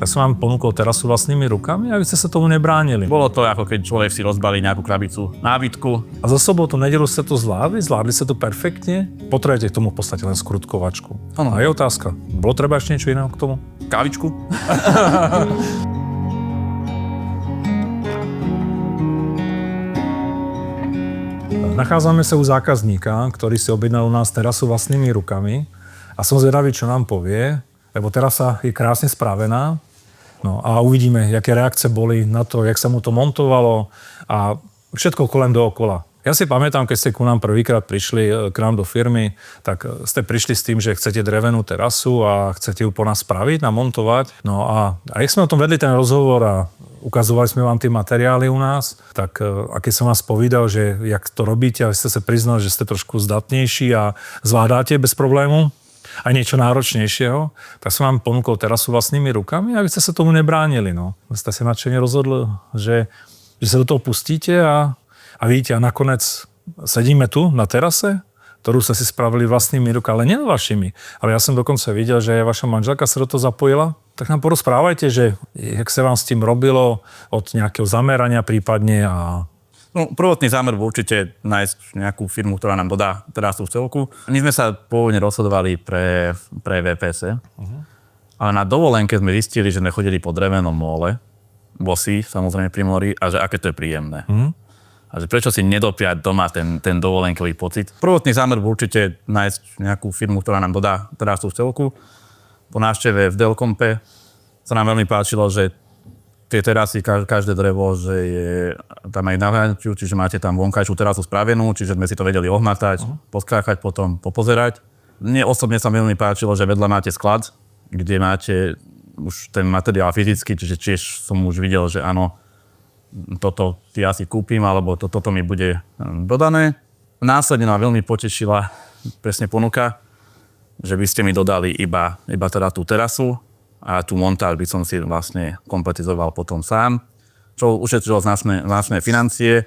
Tak som vám ponúkol terasu vlastnými rukami a vy ste sa tomu nebránili. Bolo to ako keď človek si rozbalí nejakú krabicu nábytku. A za sobotu, nedeľu ste to zvládli ste to perfektne. Potrebujete k tomu v podstate len skrutkovačku. Áno. A je otázka, bolo treba ešte niečo iného k tomu? Kávičku. Nachádzame sa u zákazníka, ktorý si objednal u nás terasu vlastnými rukami a som zvedavý, čo nám povie, lebo terasa je krásne spravená. No a uvidíme, aké reakcie boli na to, jak sa mu to montovalo a všetko kolem dookola. Ja si pamätám, keď ste ku nám prvýkrát prišli k nám do firmy, tak ste prišli s tým, že chcete drevenú terasu a chcete ju po nás spraviť, namontovať. No a jak sme o tom vedli ten rozhovor a ukazovali sme vám tie materiály u nás, tak a keď som vás povídal, že jak to robíte a ste sa priznali, že ste trošku zdatnejší a zvládate bez problému, aj niečo náročnejšieho, tak som vám ponúkol terasu vlastnými rukami a vy ste sa tomu nebránili. No. Ste sa nadšene rozhodli, že sa do toho pustíte a vidíte, a nakoniec sedíme tu na terase, ktorú ste si spravili vlastnými rukami, ale nie vašimi. Ale ja som dokonca videl, že vaša manželka sa do toho zapojila. Tak nám porozprávajte, že jak sa vám s tým robilo od nejakého zamerania prípadne a... No, prvotný zámer bol určite nájsť nejakú firmu, ktorá nám dodá terasu v celku. My sme sa pôvodne rozhodovali pre VPS, ale na dovolenke sme zistili, že sme chodili po drevenom móle, bosí, samozrejme pri mori, a že aké to je príjemné. A že prečo si nedopiať doma ten dovolenkový pocit. Prvotný zámer bol určite nájsť nejakú firmu, ktorá nám dodá terasu v celku. Po návšteve v Delcompe sa nám veľmi páčilo, že tie terasy, každé drevo, že je tam aj navháňaču, čiže máte tam vonkajšiu terasu spravenú, čiže sme si to vedeli ohmatať, poskákať potom, popozerať. Mne osobne sa veľmi páčilo, že vedľa máte sklad, kde máte už ten materiál fyzicky, čiže tiež som už videl, že áno, toto si asi kúpim, alebo toto mi bude dodané. Následne ma veľmi potešila presne ponuka, že by ste mi dodali iba teda tú terasu, a tú montáž by som si vlastne kompletizoval potom sám, čo ušetrilo značné financie.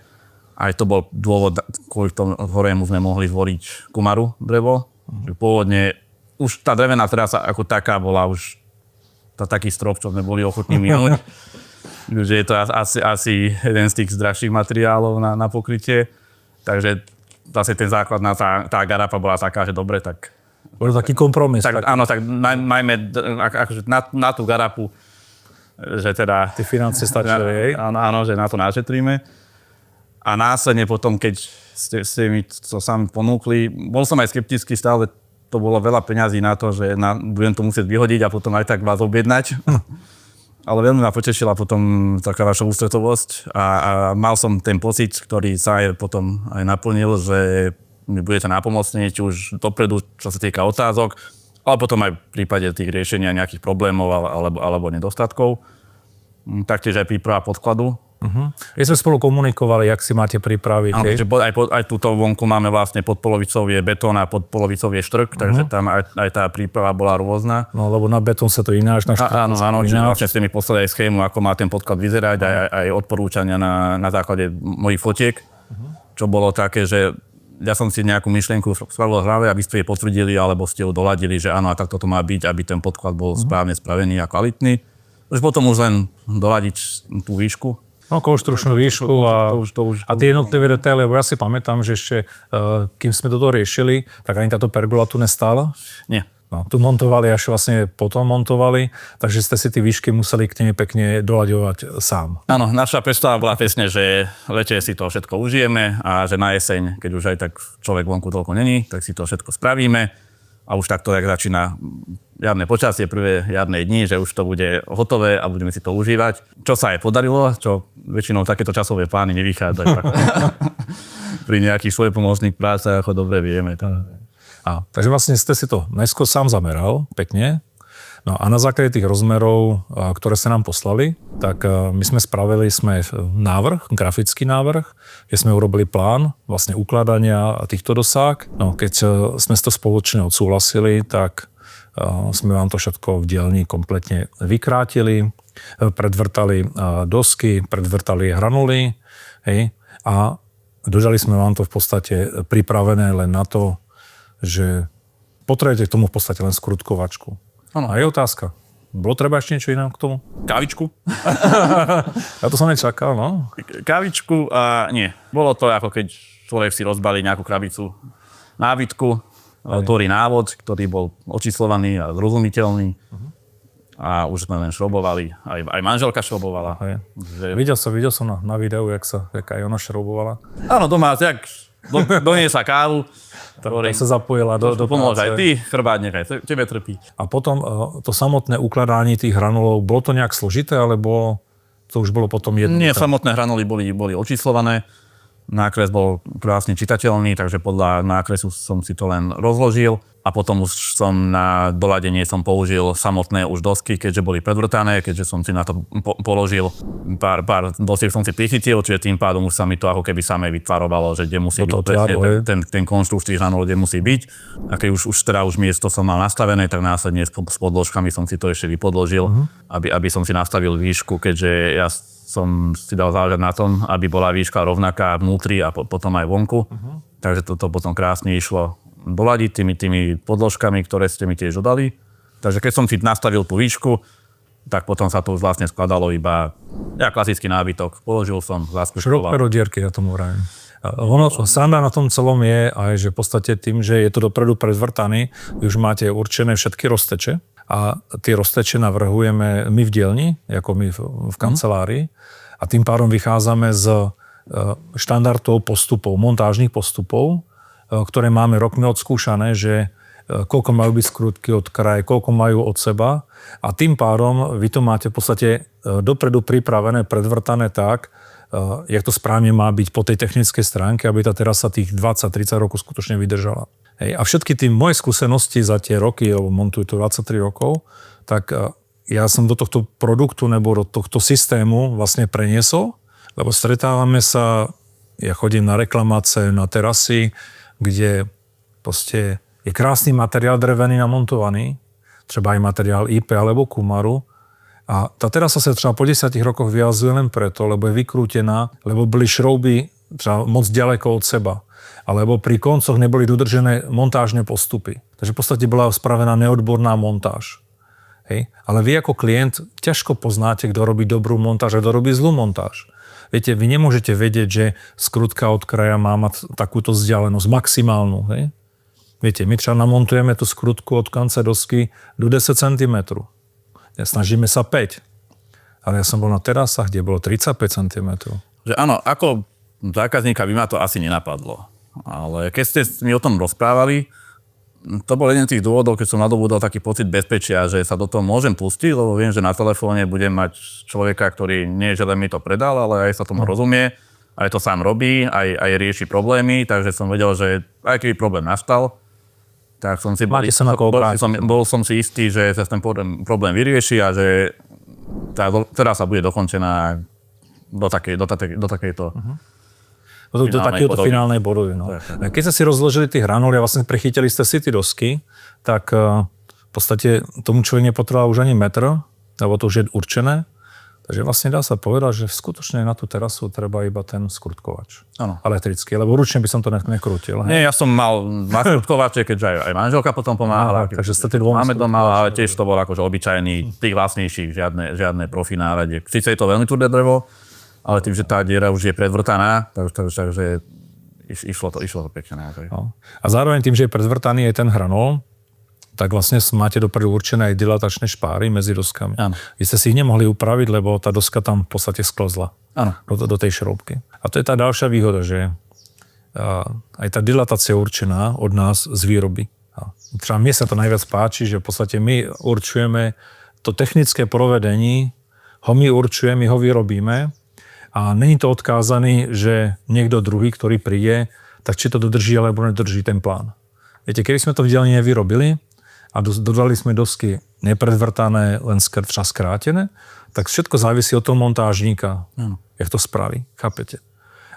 Aj to bol dôvod, kvôli ktorému sme mohli zvoliť kumaru drevo. Pôvodne už tá drevená terasa ako taká bola už taký strop, čo sme boli ochotní minúť. Že je to asi jeden z tých drahších materiálov na pokrytie. Takže zase ten základná tá garapa bola taká, že dobre, tak... Bol taký kompromis. Tak, áno, tak najmä akože na tú garapu, že teda... Tie financie stačili, hej? Áno, že na to našetríme. A následne potom, keď ste mi to sami ponúkli, bol som aj skeptický, stále to bolo veľa peňazí na to, že budem to musieť vyhodiť a potom aj tak vás objednať. Ale veľmi ma potešila potom taká vaša ústretovosť a mal som ten pocit, ktorý sa aj potom aj naplnil, že mi budete nápomocní, či už dopredu, čo sa týka otázok, ale potom aj v prípade tých riešenia nejakých problémov alebo nedostatkov. Taktiež aj príprava podkladu. My sme spolu komunikovali, jak si máte pripraviť. Áno, že aj túto vonku máme vlastne podpolovicov je betón a podpolovicov je štrk, takže tam aj tá príprava bola rôzna. No, lebo na betón sa to ináč, na štrk áno, čiže vlastne ste mi poslali aj schému, ako má ten podklad vyzerať, aj odporúčania na základe mojich fotiek, čo bolo také, že ja som si nejakú myšlienku spravil v hlave, aby ste jej potvrdili, alebo ste ju doladili, že áno, a takto to má byť, aby ten podklad bol správne spravený a kvalitný. Už potom už len doladiť tú výšku. No, konštrukčnú výšku a tie jednotlivé detaily, lebo ja si pamätám, že ešte, kým sme toto riešili, tak ani táto pergola tu nestála. Nie. No, tu montovali, až vlastne potom montovali, takže ste si tie výšky museli k nej pekne doľaďovať sám. Áno, naša predstava bola presne, že v lete si to všetko užijeme a že na jeseň, keď už aj tak človek vonku toľko není, tak si to všetko spravíme a už takto, jak začína jarné počasie, prvé jarné dni, že už to bude hotové a budeme si to užívať. Čo sa aj podarilo, čo väčšinou takéto časové plány nevychádzajú. Pri nejakých svojpomocných prácach, ako dobre vieme. Takže vlastne ste si to najskôr sám zameral, pekne. No a na základe tých rozmerov, ktoré ste nám poslali, tak my sme spravili návrh, grafický návrh, kde sme urobili plán vlastne ukladania týchto dosák. No keď sme to spoločne odsúhlasili, tak sme vám to všetko v dielni kompletne vykrátili, predvrtali dosky, predvrtali hranuly, hej, a dodali sme vám to v podstate pripravené len na to, že potrebujete k tomu v podstate len skrutkovačku. Ano. A je otázka, Bolo treba ešte niečo iné k tomu? Kávičku. Ja to som nečakal, no. Kávičku a nie. Bolo to ako keď človek si rozbalí nejakú krabicu nábytku, otvorí návod, ktorý bol očíslovaný a zrozumiteľný. A už sme len šrobovali. Aj manželka šrobovala. Že... Videl som na videu, jak aj ona šrobovala. Áno, doma, jak doniesla kávu. Tak sa zapojila do pomôže aj ty, chrbát nechaj, tebe trpí. A potom to samotné ukladanie tých granulov, bolo to nejak složité, alebo to už bolo potom jedno? Nie, samotné granuly boli očíslované. Nákres bol krásne čitateľný, takže podľa nákresu som si to len rozložil. A potom už som na doladenie použil samotné už dosky, keďže boli predvrtané, keďže som si na to položil pár dosiek som si prichytil, čiže tým pádom už sa mi to ako keby samé vytvarovalo, že kde musí byť ten konštrukt tých granul, kde musí byť. A keď už miesto som mal nastavené, tak následne s podložkami som si to ešte vypodložil, aby som si nastavil výšku, keďže ja som si dal záležať na tom, aby bola výška rovnaká vnútri a potom aj vonku. Takže toto potom krásne išlo doladiť tými podložkami, ktoré ste mi tiež dodali. Takže keď som si nastavil tú výšku, tak potom sa to už vlastne skladalo iba klasický nábytok. Položil som, zaskúškoval. Šrob-pero-dierky, ja tomu vravím. Ono, sranda na tom celom je aj, že v podstate tým, že je to dopredu predvrtaný, vy už máte určené všetky rozteče a tie rozteče navrhujeme my v dielni, ako my v kancelárii a tým pádom vychádzame z štandardov postupov, montážnych postupov, ktoré máme rokmi odskúšané, že koľko majú byť skrutky od kraje, koľko majú od seba a tým pádom vy to máte v podstate dopredu pripravené, predvrtané tak, jak to správne má byť po tej technickej stránke, aby tá terasa tých 20-30 rokov skutočne vydržala. Hej. A všetky tie moje skúsenosti za tie roky, lebo montujú to 23 rokov, tak ja som do tohto produktu nebo do tohto systému vlastne preniesol, lebo stretávame sa, ja chodím na reklamace, na terasy, kde proste je krásny materiál drevený namontovaný, treba aj materiál IP alebo Kumaru. A tá terasa sa třeba po 10 rokoch vyjazuje len preto, lebo je vykrútená, lebo boli šrouby třeba moc ďaleko od seba. Alebo pri koncoch neboli dodržené montážne postupy. Takže v podstate bola spravená neodborná montáž. Hej? Ale vy ako klient ťažko poznáte, kto robí dobrú montáž a kto robí zlú montáž. Viete, vy nemôžete vedieť, že skrutka od kraja má mať takúto vzdialenosť maximálnu. Hej? Viete, my třeba namontujeme tú skrutku od konce dosky do 10 cm. Snažíme sa 5. Ale ja som bol na terasách, kde bolo 35 cm. Že áno, ako zákazníka by ma to asi nenapadlo. Ale keď ste mi o tom rozprávali, to bol jeden z tých dôvodov, keď som nadobudol taký pocit bezpečia, že sa do toho môžem pustiť, lebo viem, že na telefóne budem mať človeka, ktorý nie že len mi to predal, ale aj sa tomu rozumie, aj to sám robí, aj rieši problémy, takže som vedel, že aj keby problém nastal, tak som si bol som si istý, že sa ten problém vyrieši a že tá terasa bude dokončená do takejto do takéhoto finálnej bodovy. No. Keď ste si rozložili tie granuly a vlastne prechytili ste si tie dosky, tak v podstate tomu človek nepotreboval už ani metr, lebo to už je určené. Takže vlastne dá sa povedať, že skutočne na tú terasu treba iba ten skrutkovač. Áno. Elektrický, lebo ručne by som to nekrútil. Nie, ja som mal skrutkovače, keďže aj manželka potom pomáhala. Takže ste tie dvomi máme doma, ale tiež to bol akože obyčajný, tých vlastnejších, žiadne profi nárade. Sice je to veľmi tvrdé drevo, ale tým, že tá diera už je predvrtaná, takže išlo to pekne. No. A zároveň tým, že je predvrtaný aj ten hranol, tak vlastne máte dopredu určené aj dilatačné špáry medzi doskami. Áno. Vy ste si ich nemohli upraviť, lebo tá doska tam v podstate sklzla do tej šroubky. A to je tá ďalšia výhoda, že aj tá dilatácia je určená od nás z výroby. Třeba mne sa to najviac páči, že v podstate my určujeme to technické provedení, my ho vyrobíme, a není to odkázaný, že niekto druhý, ktorý príde, tak či to dodrží, alebo nedrží ten plán. Viete, keby sme to v dielni nevyrobili a dodali sme dosky nepredvrtané, len skrátené, tak všetko závisí od toho montážníka, jak to spraví, chápete?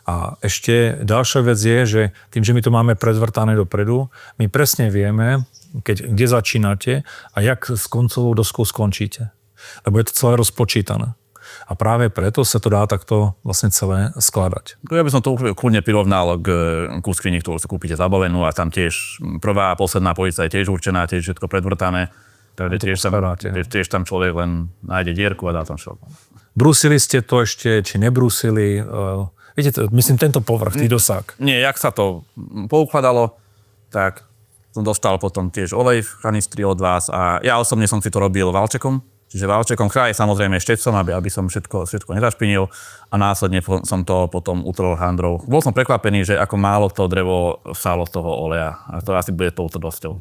A ešte ďalšia vec je, že tým, že my to máme predvrtané dopredu, my presne vieme, kde začínate a jak s koncovou doskou skončíte. Lebo je to celé rozpočítané. A práve preto sa to dá takto vlastne celé skladať. Ja by som to kľudne prirovnal ku skrini, ktorú si kúpite zabavenú a tam tiež prvá a posledná polica je tiež určená, tiež všetko predvrtané. tiež tam človek len nájde dierku a dá tam šrot. Brúsili ste to ešte, či nebrúsili? Viete, myslím, tento povrch, tý dosák. Nie, jak sa to poukladalo, tak som dostal potom tiež olej v kanistri od vás a ja osobne som si to robil valčekom. Čiže valčekom kraj, samozrejme štecom, aby som všetko nezašpinil a následne som to potom utrel handrou. Bol som prekvapený, že ako málo to drevo sálo z toho oleja. A to asi bude touto dosťou.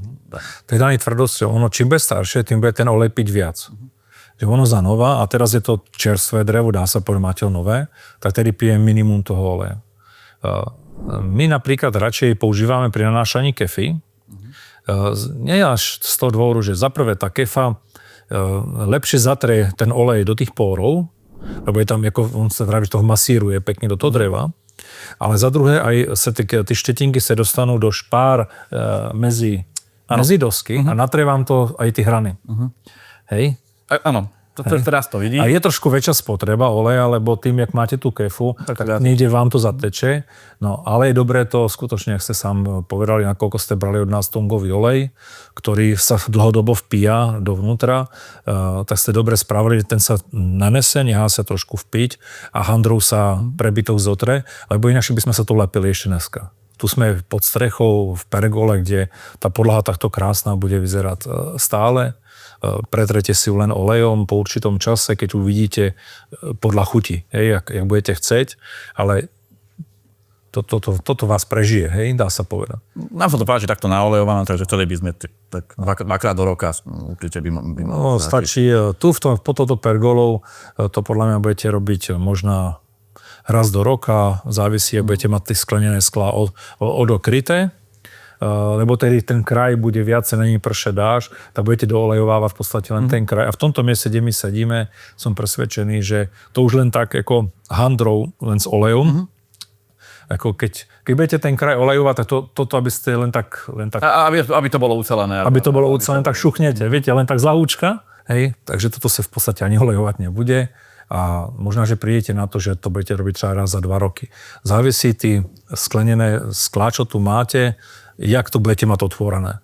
To je daný tvrdosťou. Ono čím bude staršie, tým bude ten olej piť viac. Že ono za nová, a teraz je to čerstvé drevo, dá sa povedať, máte nové, tak tedy pijem minimum toho oleja. My napríklad radšej používame pri nanášaní kefy. Nie až z toho dôvodu, že za prvé tá kefa lepšie zatrie ten olej do tých pórov, lebo je tam, ako on sa vraví, že toho masíruje pekne do toho dreva, ale za druhé aj sa tie štetinky sa dostanú do špár medzi dosky a natrie vám to aj tie hrany. Hej? Áno. Teraz to vidí. A je trošku väčšia spotreba oleja, lebo tým, jak máte tú kefu, tak niekde vám to zateče. No, ale je dobré to skutočne, ak ste sám povedali, nakoľko ste brali od nás tongový olej, ktorý sa dlhodobo vpíja dovnútra, tak ste dobre spravili, že ten sa nanese, nechá sa trošku vpiť a handrou sa prebytok zotre, lebo ináč by sme sa to lepili ešte dneska. Tu sme pod strechou v pergole, kde tá podlaha takto krásna bude vyzerať stále. Pretrete si ju len olejom po určitom čase, keď uvidíte podľa chuti, hej, jak budete chceť, ale toto vás prežije, hej, dá sa povedať. Nám sa to páči takto naolejované, takže chceli by sme tak dvakrát do roka určite by no, stačí, tu pod touto pergolou to podľa mňa budete robiť možno raz do roka, závisí, ak budete mať tie sklenené sklá odokryté, lebo tedy ten kraj bude viacej, není prše dáž, tak budete doolejovávať v podstate len ten kraj. A v tomto mieste, kde my sedíme, som presvedčený, že to už len tak ako handrou, len s olejom. Ako keď budete ten kraj olejovať, tak toto aby ste len tak... Aby to bolo ucelené. Aby to bolo ucelené, tak šuchnete, viete, len tak z lahúčka. Hej, takže toto sa v podstate ani olejovať nebude. A možno, že prídete na to, že to budete robiť třeba raz za 2 roky. Závisí tí sklenené sklá, čo tu máte, jak to budete mať otvorené.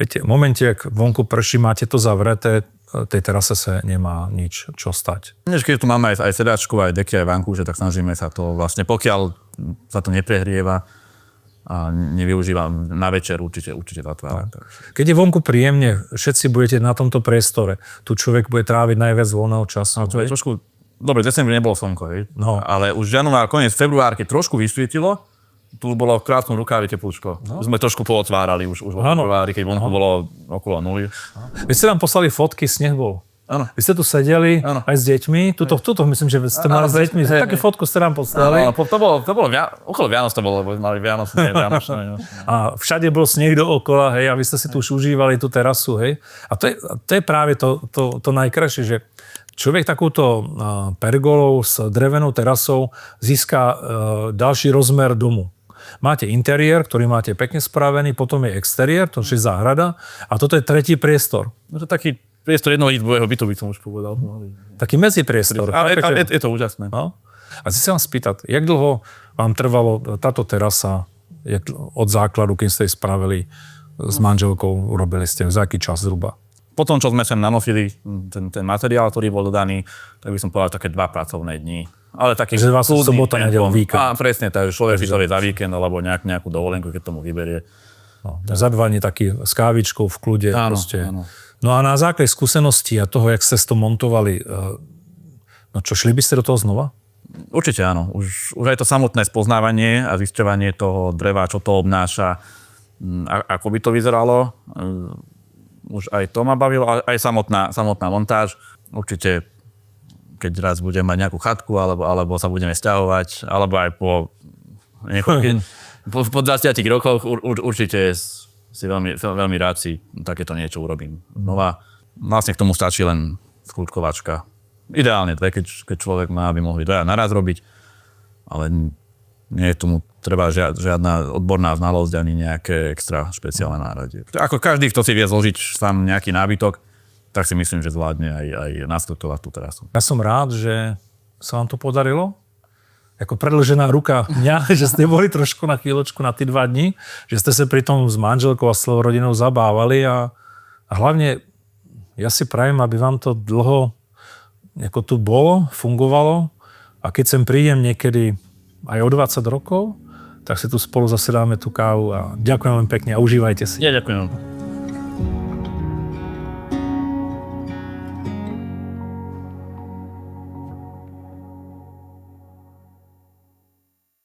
Viete, v momente, ak vonku prší, máte to zavreté, tej terase sa nemá nič čo stať. Keď tu máme aj sedačku, aj deky, aj vankúše, tak snažíme sa to vlastne, pokiaľ sa to neprehrieva a nevyužíva na večer, určite zatvárať. No. Keď je vonku príjemne, všetci budete na tomto priestore. Tu človek bude tráviť najviac voľného času. No, to je trošku, dobre, v decembri nebolo slnko, no. Ale už január, koniec február, keď trošku vysvietilo, tu bolo v krátkom rukávi teplúčko. No. Sme trošku pootvárali už v februári, keď vonku bolo okolo 0. Vy ste nám poslali fotky, sneh bol. Áno. Vy ste tu sedeli aj s deťmi. Tuto myslím, že ste mali s deťmi. Také fotku ste nám poslali. Áno, to bolo okolo Vianoc to bolo, lebo mali Vianoc. A všade bol sneh dookola, hej, a vy ste si tu už užívali tú terasu, hej. A to je práve to najkrajšie, že človek takúto pergolou s drevenou terasou získa ďalší rozmer domu. Máte interiér, ktorý máte pekne spravený, potom je exteriér, to je záhrada a toto je tretí priestor. No to taký priestor jednoizbového bytu, by som už povedal. Taký medzipriestor. Je to úžasné. No? A si sa vám spýtať, jak dlho vám trvalo táto terasa od základu, keď ste jej spravili s manželkou, urobili ste, za aký čas zhruba? Potom, čo sme sem nanosili ten materiál, ktorý bol dodaný, tak by som povedal také 2 pracovné dni. Ale taký že vás sobota, nedeľa, víkend. Á, presne, takže človek si to vie za víkend, alebo nejakú dovolenku, keď tomu vyberie. No, za 2 dní taký s kávičkou v kľude. Áno, proste. áno. No a na základe skúseností a toho, jak ste to montovali, no čo, šli by ste do toho znova? Určite áno. Už aj to samotné spoznávanie a zisťovanie toho dreva, čo to obnáša, ako by to vyzeralo, už aj to ma bavilo, aj samotná montáž. Určite, keď raz budeme mať nejakú chatku, alebo sa budeme sťahovať, alebo aj po 20 rokoch určite si veľmi rád si takéto niečo urobím. Nová. Vlastne k tomu stačí len skľúčkovačka. Ideálne 2, keď človek má, aby mohli 2 naraz robiť, ale nie je tomu treba žiadna odborná znalosť ani nejaké extra špeciálne náradie. Ako každý, kto si vie zložiť sám nejaký nábytok, tak si myslím, že zvládne aj naskrutovať tú terasu. Ja som rád, že sa vám to podarilo. Ako predĺžená ruka mňa, že ste boli trošku na chvíľočku na tí 2 dni, že ste sa pri tom s manželkou a s celou rodinou zabávali a hlavne Ja si prajem, aby vám to dlho ako tu bolo, fungovalo a keď sem prídem niekedy aj o 20 rokov, tak si tu spolu zase dáme tú kávu a ďakujem veľmi pekne a užívajte si. Ja ďakujem.